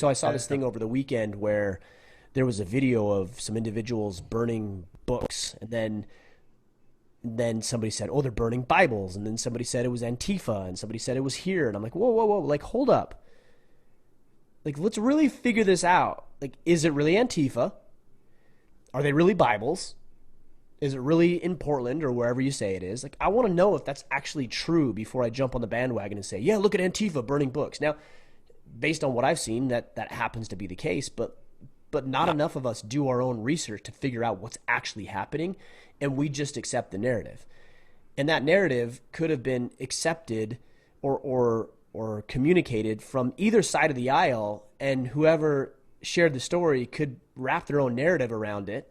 So I saw this thing over the weekend where there was a video of some individuals burning books, and then somebody said, "Oh, they're burning Bibles," and then somebody said it was Antifa, and somebody said it was here, and I'm like, "Whoa, whoa, whoa! Like, hold up! Like, let's really figure this out. Like, is it really Antifa? Are they really Bibles? Is it really in Portland or wherever you say it is? Like, I want to know if that's actually true before I jump on the bandwagon and say, yeah, look at Antifa burning books." Now, based on what I've seen, that happens to be the case, but not enough of us do our own research to figure out what's actually happening, and we just accept the narrative. And that narrative could have been accepted or communicated from either side of the aisle, and whoever shared the story could wrap their own narrative around it,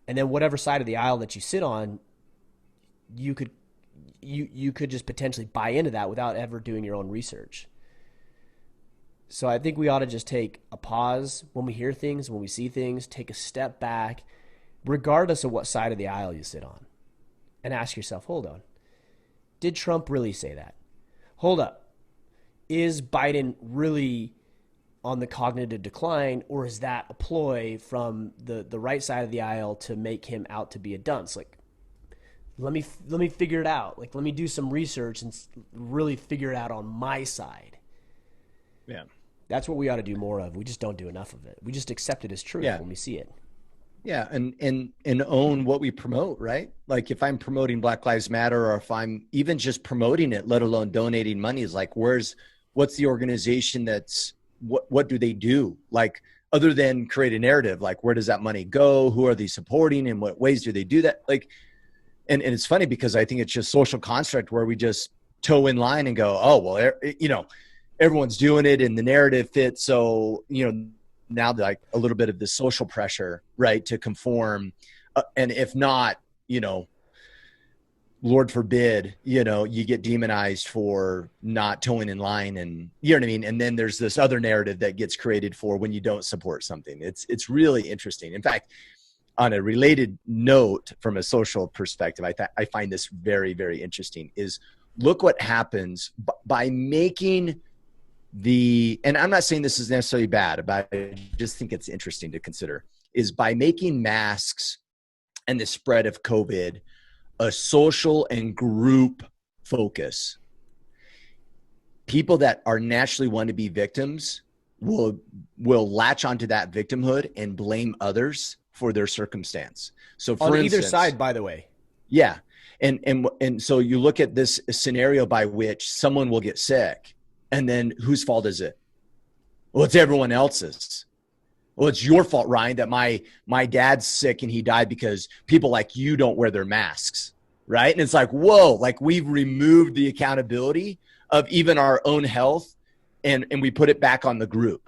and then whatever side of the aisle that you sit on, you could just potentially buy into that without ever doing your own research. So I think we ought to just take a pause when we hear things, when we see things, take a step back, regardless of what side of the aisle you sit on, and ask yourself, hold on, did Trump really say that? Hold up, is Biden really on the cognitive decline, or is that a ploy from the right side of the aisle to make him out to be a dunce? Like, let me figure it out. Like, let me do some research and really figure it out on my side. Yeah. That's what we ought to do more of. We just don't do enough of it. We just accept it as truth Yeah. when we see it. Yeah. And own what we promote, right? Like if I'm promoting Black Lives Matter, or if I'm even just promoting it, let alone donating money, is like, what's the organization what do they do? Like, other than create a narrative, like where does that money go? Who are they supporting? In what ways do they do that? Like, and it's funny because I think it's just social construct where we just toe in line and go, oh, well, everyone's doing it and the narrative fits. So, now like a little bit of the social pressure, right, to conform. And if not, Lord forbid, you get demonized for not towing in line, and you know what I mean? And then there's this other narrative that gets created for when you don't support something. It's really interesting. In fact, on a related note, from a social perspective, I find this very, very interesting, is look what happens by making and I'm not saying this is necessarily bad, but I just think it's interesting to consider, is by making masks and the spread of COVID a social and group focus. People that are naturally want to be victims will latch onto that victimhood and blame others for their circumstance. So for On either instance, side, by the way. yeah. And so you look at this scenario by which someone will get sick, and then whose fault is it? Well, it's everyone else's. Well, it's your fault, Ryan, that my dad's sick and he died because people like you don't wear their masks, right? And it's like, whoa, like we've removed the accountability of even our own health, and we put it back on the group.